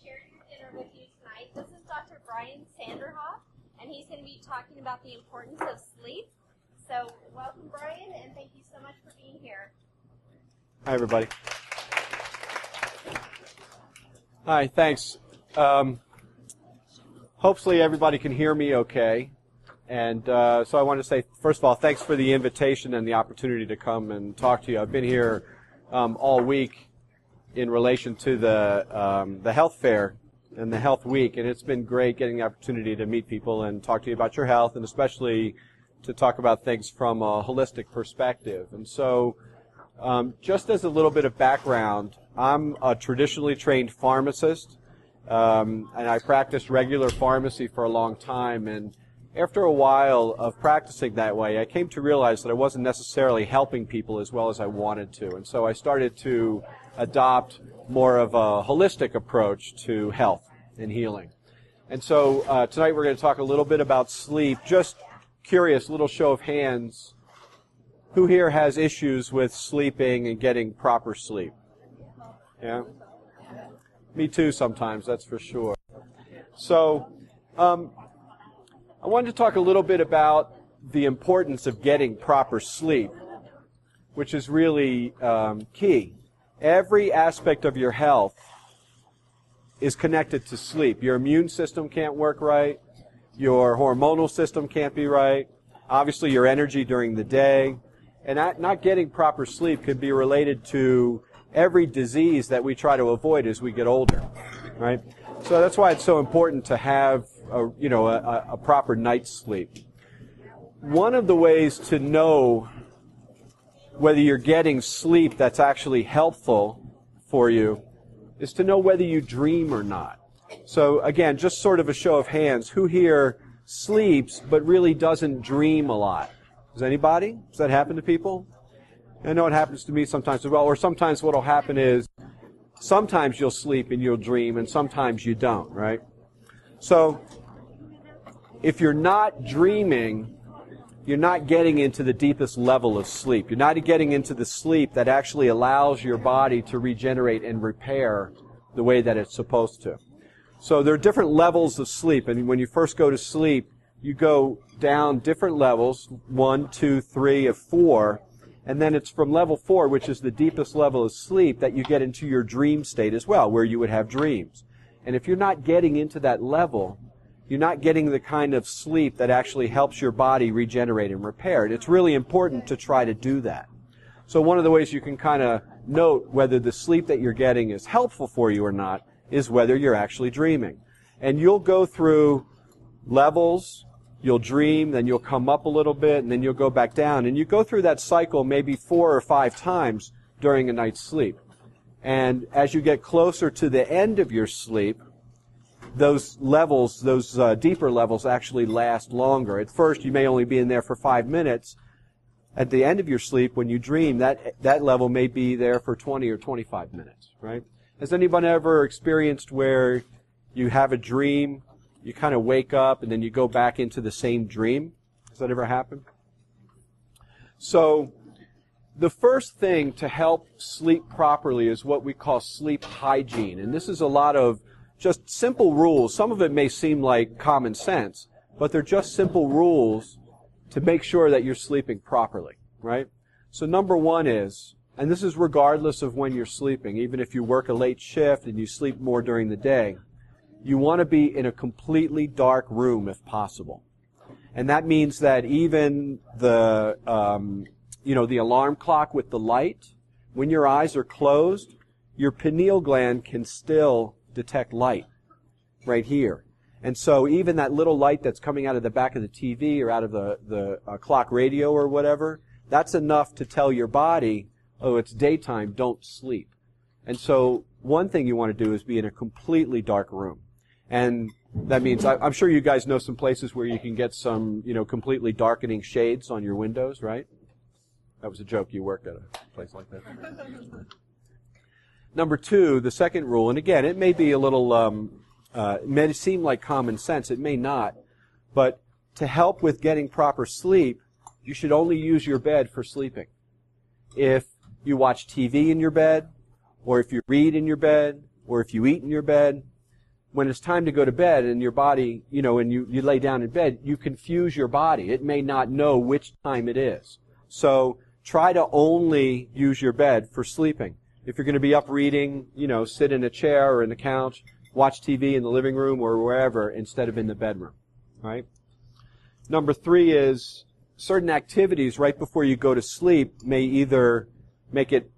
share your dinner with you tonight. This is Dr. Brian Sanderhoff, and he's going to be talking about the importance of sleep. So welcome, Brian, and thank you so much for being here. Hi, everybody. Hi, thanks. Hopefully everybody can hear me okay. And so I want to say, first of all, thanks for the invitation and the opportunity to come and talk to you. I've been here all week in relation to the health fair and the health week, and it's been great getting the opportunity to meet people and talk to you about your health, and especially to talk about things from a holistic perspective. And so just as a little bit of background, I'm a traditionally trained pharmacist, and I practiced regular pharmacy for a long time, and after a while of practicing that way, I came to realize that I wasn't necessarily helping people as well as I wanted to. And so I started to adopt more of a holistic approach to health and healing. And so tonight we're going to talk a little bit about sleep. Just curious, little show of hands. Who here has issues with sleeping and getting proper sleep? Yeah? Me too sometimes, that's for sure. So I wanted to talk a little bit about the importance of getting proper sleep, which is really key. Every aspect of your health is connected to sleep. Your immune system can't work right. Your hormonal system can't be right. Obviously, your energy during the day. And not getting proper sleep could be related to every disease that we try to avoid as we get older, right? So that's why it's so important to have a proper night's sleep. One of the ways to know whether you're getting sleep that's actually helpful for you is to know whether you dream or not. So again, just sort of a show of hands, who here sleeps but really doesn't dream a lot? Does anybody? Does that happen to people? I know it happens to me sometimes as well. Or sometimes what will happen is sometimes you'll sleep and you'll dream, and sometimes you don't, right? So if you're not dreaming, you're not getting into the deepest level of sleep. You're not getting into the sleep that actually allows your body to regenerate and repair the way that it's supposed to. So there are different levels of sleep, and when you first go to sleep, you go down different levels, 1, 2, 3, or 4, and then it's from level 4, which is the deepest level of sleep, that you get into your dream state as well, where you would have dreams. And if you're not getting into that level, you're not getting the kind of sleep that actually helps your body regenerate and repair. It's really important to try to do that. So one of the ways you can kind of note whether the sleep that you're getting is helpful for you or not is whether you're actually dreaming. And you'll go through levels, you'll dream, then you'll come up a little bit, and then you'll go back down. And you go through that cycle maybe 4 or 5 times during a night's sleep. And as you get closer to the end of your sleep, those levels, those deeper levels actually last longer. At first, you may only be in there for 5 minutes. At the end of your sleep, when you dream, that level may be there for 20 or 25 minutes, right? Has anyone ever experienced where you have a dream, you kind of wake up, and then you go back into the same dream? Has that ever happened? So the first thing to help sleep properly is what we call sleep hygiene. And this is a lot of just simple rules. Some of it may seem like common sense, but they're just simple rules to make sure that you're sleeping properly, right? So number 1 is, and this is regardless of when you're sleeping, even if you work a late shift and you sleep more during the day, you want to be in a completely dark room if possible. And that means that even the alarm clock with the light, when your eyes are closed, your pineal gland can still detect light right here. And so even that little light that's coming out of the back of the TV or out of the clock radio or whatever, that's enough to tell your body, oh, it's daytime, don't sleep. And so one thing you want to do is be in a completely dark room. And that means, I'm sure you guys know some places where you can get some, completely darkening shades on your windows, right? That was a joke. You worked at a place like that. Number 2, the second rule, and again, it may be a little, it may seem like common sense. It may not. But to help with getting proper sleep, you should only use your bed for sleeping. If you watch TV in your bed, or if you read in your bed, or if you eat in your bed, when it's time to go to bed and your body, and you lay down in bed, you confuse your body. It may not know which time it is. So try to only use your bed for sleeping. If you're going to be up reading, sit in a chair or in the couch, watch TV in the living room or wherever instead of in the bedroom, right? Number 3 is certain activities right before you go to sleep may either make it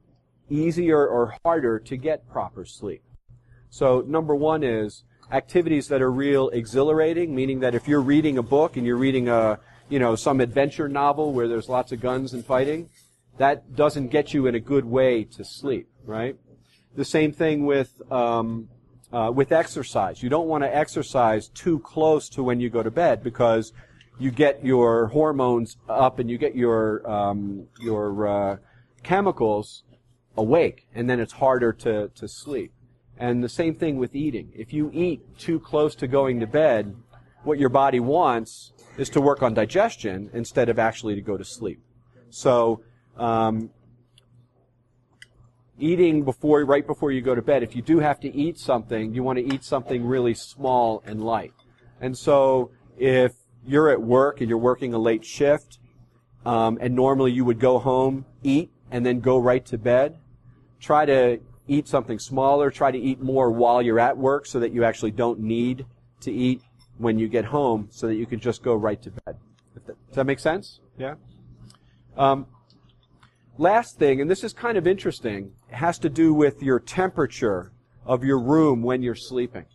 easier or harder to get proper sleep. So number 1 is activities that are real exhilarating, meaning that if you're reading a book and you're reading some adventure novel where there's lots of guns and fighting, that doesn't get you in a good way to sleep, right? The same thing with exercise. You don't want to exercise too close to when you go to bed because you get your hormones up and you get your chemicals awake, and then it's harder to sleep. And the same thing with eating. If you eat too close to going to bed, what your body wants is to work on digestion instead of actually to go to sleep. So eating right before you go to bed, if you do have to eat something, you want to eat something really small and light. And so if you're at work and you're working a late shift, and normally you would go home, eat, and then go right to bed, try to eat something smaller, try to eat more while you're at work so that you actually don't need to eat when you get home so that you can just go right to bed. Does that make sense? Yeah? Last thing, and this is kind of interesting, has to do with your temperature of your room when you're sleeping.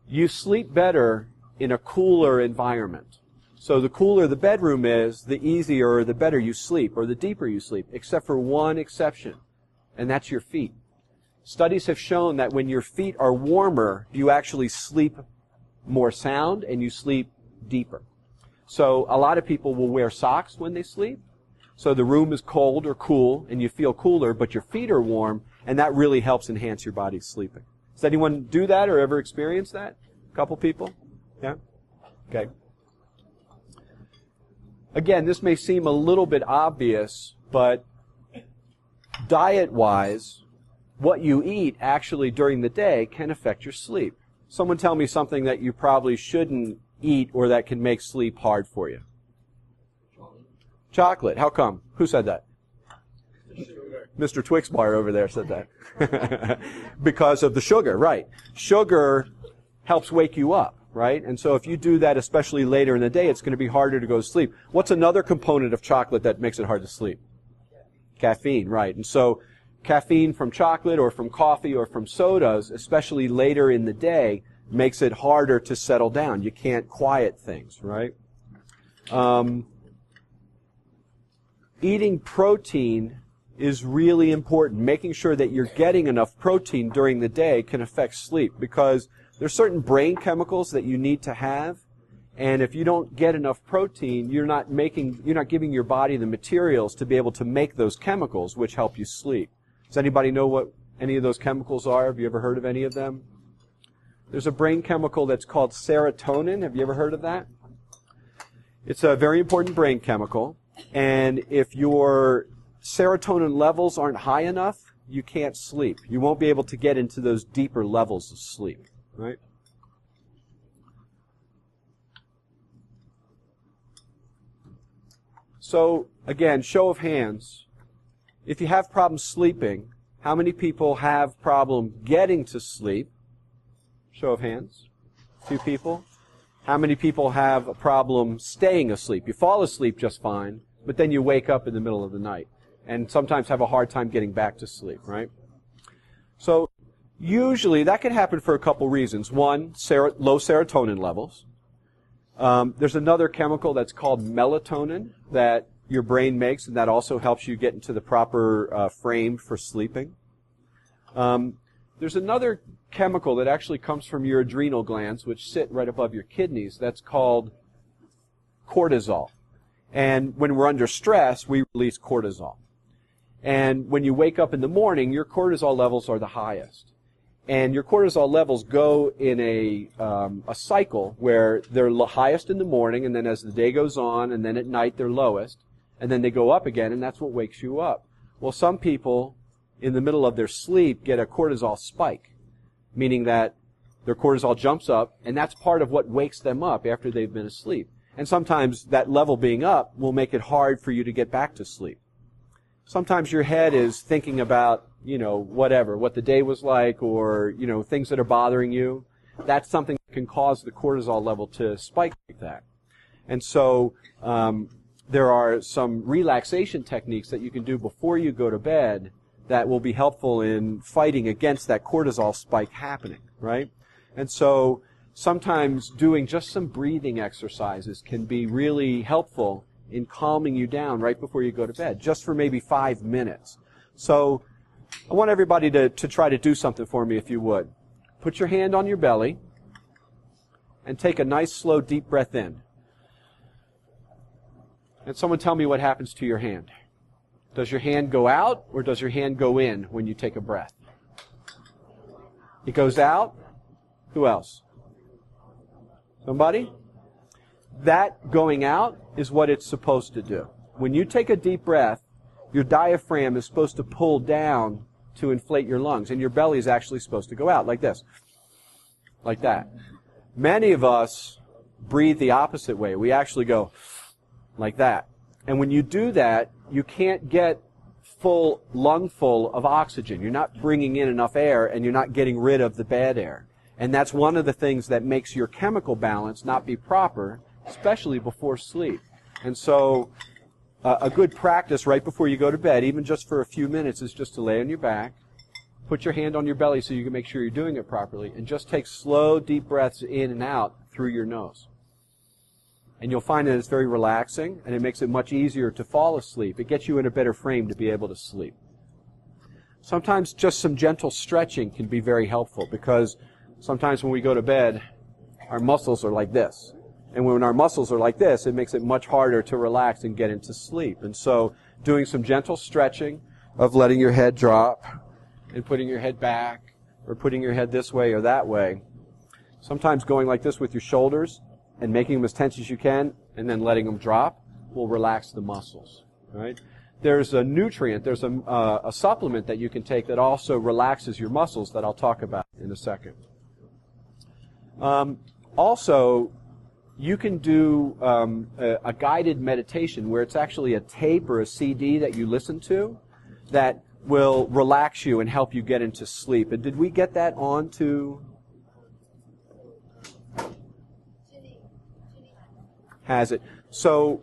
You sleep better in a cooler environment. So the cooler the bedroom is, the easier or the better you sleep, or the deeper you sleep, except for one exception, and that's your feet. Studies have shown that when your feet are warmer, you actually sleep more sound and you sleep deeper. So a lot of people will wear socks when they sleep. So the room is cold or cool and you feel cooler, but your feet are warm, and that really helps enhance your body's sleeping. Does anyone do that or ever experience that? A couple people? Yeah? Okay. Again, this may seem a little bit obvious, but diet-wise, what you eat actually during the day can affect your sleep. Someone tell me something that you probably shouldn't eat or that can make sleep hard for you. Chocolate. How come? Who said that? Mr. Twix Bar over there said that. Because of the sugar, right. Sugar helps wake you up, right? And so if you do that, especially later in the day, it's going to be harder to go to sleep. What's another component of chocolate that makes it hard to sleep? Caffeine, right. And so caffeine from chocolate or from coffee or from sodas, especially later in the day, makes it harder to settle down. You can't quiet things, right? Eating protein is really important. Making sure that you're getting enough protein during the day can affect sleep because there's certain brain chemicals that you need to have, and if you don't get enough protein, you're not giving your body the materials to be able to make those chemicals which help you sleep. Does anybody know what any of those chemicals are? Have you ever heard of any of them? There's a brain chemical that's called serotonin. Have you ever heard of that? It's a very important brain chemical. And if your serotonin levels aren't high enough, you can't sleep. You won't be able to get into those deeper levels of sleep, right? So, again, show of hands. If you have problems sleeping, how many people have problem getting to sleep? Show of hands. 2 people. How many people have a problem staying asleep? You fall asleep just fine, but then you wake up in the middle of the night and sometimes have a hard time getting back to sleep, right? So usually that can happen for a couple reasons. One, low serotonin levels. There's another chemical that's called melatonin that your brain makes, and that also helps you get into the proper frame for sleeping. There's another chemical that actually comes from your adrenal glands, which sit right above your kidneys. That's called cortisol. And when we're under stress, we release cortisol. And when you wake up in the morning, your cortisol levels are the highest. And your cortisol levels go in a cycle where they're highest in the morning, and then as the day goes on, and then at night they're lowest, and then they go up again, and that's what wakes you up. Well, some people in the middle of their sleep get a cortisol spike, meaning that their cortisol jumps up, and that's part of what wakes them up after they've been asleep. And sometimes that level being up will make it hard for you to get back to sleep. Sometimes your head is thinking about, whatever, what the day was like, or, things that are bothering you. That's something that can cause the cortisol level to spike like that. And so there are some relaxation techniques that you can do before you go to bed that will be helpful in fighting against that cortisol spike happening, right? And so sometimes doing just some breathing exercises can be really helpful in calming you down right before you go to bed, just for maybe 5 minutes. So I want everybody to try to do something for me, if you would. Put your hand on your belly and take a nice, slow, deep breath in. And someone tell me what happens to your hand. Does your hand go out or does your hand go in when you take a breath? It goes out. Who else? Somebody? That going out is what it's supposed to do. When you take a deep breath, your diaphragm is supposed to pull down to inflate your lungs, and your belly is actually supposed to go out like this, like that. Many of us breathe the opposite way. We actually go like that. And when you do that, you can't get full lungful of oxygen. You're not bringing in enough air, and you're not getting rid of the bad air. And that's one of the things that makes your chemical balance not be proper, especially before sleep. And so a good practice right before you go to bed, even just for a few minutes, is just to lay on your back, put your hand on your belly so you can make sure you're doing it properly, and just take slow, deep breaths in and out through your nose. And you'll find that it's very relaxing, and it makes it much easier to fall asleep. It gets you in a better frame to be able to sleep. Sometimes just some gentle stretching can be very helpful, because sometimes when we go to bed, our muscles are like this. And when our muscles are like this, it makes it much harder to relax and get into sleep. And so doing some gentle stretching of letting your head drop and putting your head back, or putting your head this way or that way. Sometimes going like this with your shoulders and making them as tense as you can and then letting them drop will relax the muscles. Right? There's a nutrient, there's a supplement that you can take that also relaxes your muscles that I'll talk about in a second. Also, you can do a guided meditation where it's actually a tape or a CD that you listen to that will relax you and help you get into sleep. And did we get that on to? Has it? So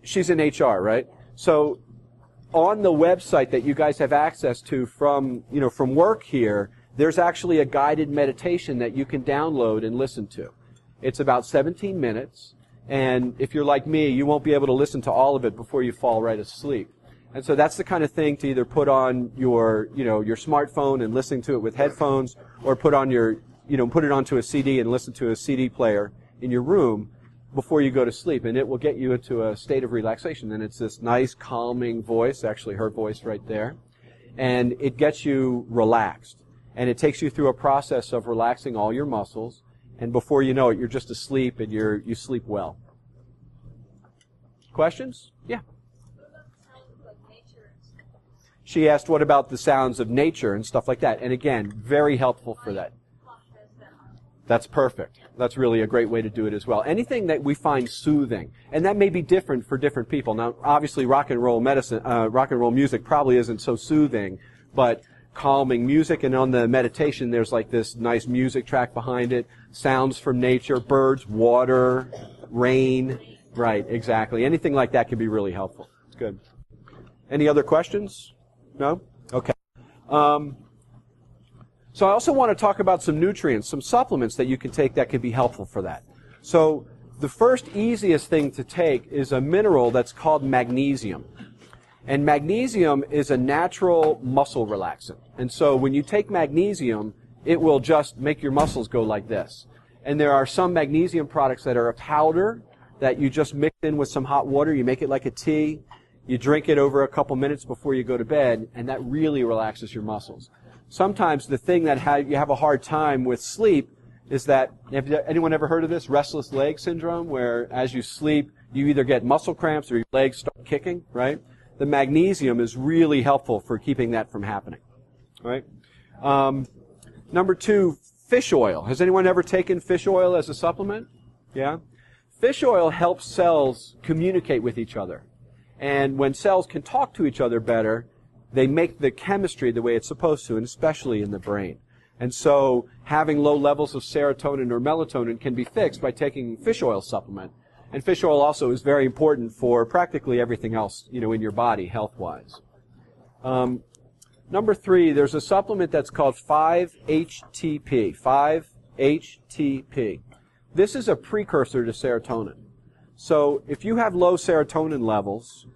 she's in HR, right? So on the website that you guys have access to from work here, there's actually a guided meditation that you can download and listen to. It's about 17 minutes, and if you're like me, you won't be able to listen to all of it before you fall right asleep. And so that's the kind of thing to either put on your smartphone and listen to it with headphones, or put it onto a CD and listen to a CD player in your room before you go to sleep, and it will get you into a state of relaxation. And it's this nice, calming voice, actually her voice right there, and it gets you relaxed. And it takes you through a process of relaxing all your muscles, and before you know it, you're just asleep, and you sleep well. Questions? Yeah. What about the sounds of nature and stuff? She asked, what about the sounds of nature and stuff like that? And again, very helpful for that. That's perfect. That's really a great way to do it as well. Anything that we find soothing, and that may be different for different people. Now, obviously, rock and roll music probably isn't so soothing, but calming music, and on the meditation, there's like this nice music track behind it, sounds from nature, birds, water, rain. Right, exactly. Anything like that can be really helpful. Good. Any other questions? No? Okay. So I also want to talk about some nutrients, some supplements that you can take that can be helpful for that. So the first easiest thing to take is a mineral that's called magnesium. And magnesium is a natural muscle relaxant. And so when you take magnesium, it will just make your muscles go like this. And there are some magnesium products that are a powder that you just mix in with some hot water. You make it like a tea. You drink it over a couple minutes before you go to bed, and that really relaxes your muscles. Sometimes the thing that you have a hard time with sleep is that, have anyone ever heard of this? Restless leg syndrome, where as you sleep, you either get muscle cramps or your legs start kicking, right? The magnesium is really helpful for keeping that from happening, right? Number 2, fish oil. Has anyone ever taken fish oil as a supplement? Yeah? Fish oil helps cells communicate with each other. And when cells can talk to each other better, they make the chemistry the way it's supposed to, and especially in the brain. And so having low levels of serotonin or melatonin can be fixed by taking fish oil supplement. And fish oil also is very important for practically everything else, in your body, health-wise. Number 3, there's a supplement that's called 5-HTP. 5-HTP. This is a precursor to serotonin. So if you have low serotonin levels,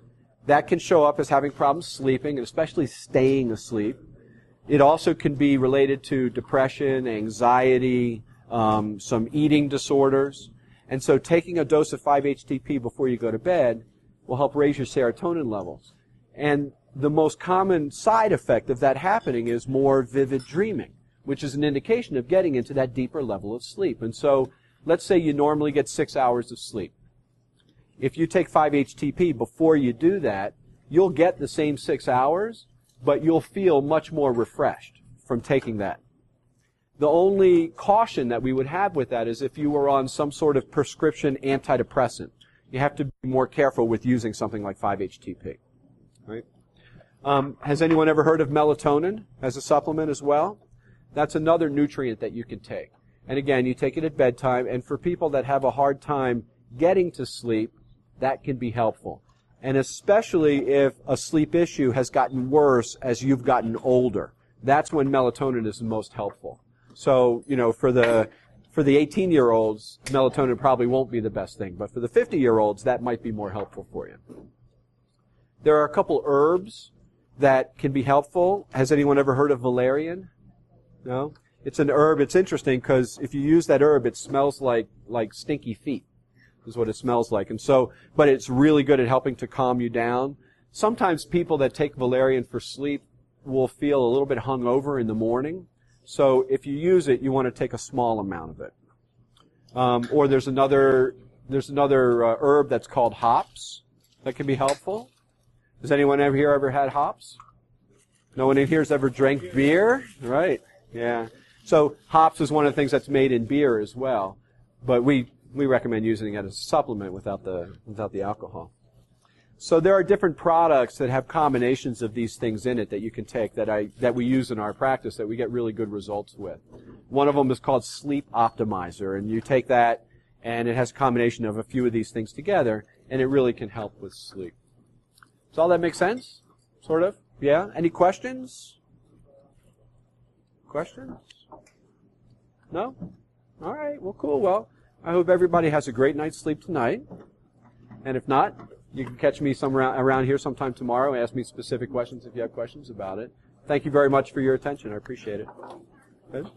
that can show up as having problems sleeping, and especially staying asleep. It also can be related to depression, anxiety, some eating disorders. And so taking a dose of 5-HTP before you go to bed will help raise your serotonin levels. And the most common side effect of that happening is more vivid dreaming, which is an indication of getting into that deeper level of sleep. And so let's say you normally get 6 hours of sleep. If you take 5-HTP before you do that, you'll get the same 6 hours, but you'll feel much more refreshed from taking that. The only caution that we would have with that is if you were on some sort of prescription antidepressant. You have to be more careful with using something like 5-HTP. Right? Has anyone ever heard of melatonin as a supplement as well? That's another nutrient that you can take. And again, you take it at bedtime, and for people that have a hard time getting to sleep, that can be helpful. And especially if a sleep issue has gotten worse as you've gotten older. That's when melatonin is the most helpful. So, for the 18-year-olds, melatonin probably won't be the best thing. But for the 50-year-olds, that might be more helpful for you. There are a couple herbs that can be helpful. Has anyone ever heard of valerian? No? It's an herb. It's interesting because if you use that herb, it smells like stinky feet, is what it smells like. And so, but it's really good at helping to calm you down. Sometimes people that take valerian for sleep will feel a little bit hungover in the morning. So if you use it, you want to take a small amount of it. Or there's another herb that's called hops that can be helpful. Has anyone ever had hops? No one in here has ever drank beer? Right. Yeah. So hops is one of the things that's made in beer as well. But we recommend using it as a supplement without the alcohol. So there are different products that have combinations of these things in it that you can take that we use in our practice that we get really good results with. One of them is called Sleep Optimizer, and you take that and it has a combination of a few of these things together, and it really can help with sleep. Does all that make sense? Sort of? Yeah? Any questions? Questions? No? All right. Well, cool. Well, I hope everybody has a great night's sleep tonight. And if not, you can catch me around here sometime tomorrow and ask me specific questions if you have questions about it. Thank you very much for your attention. I appreciate it. Good?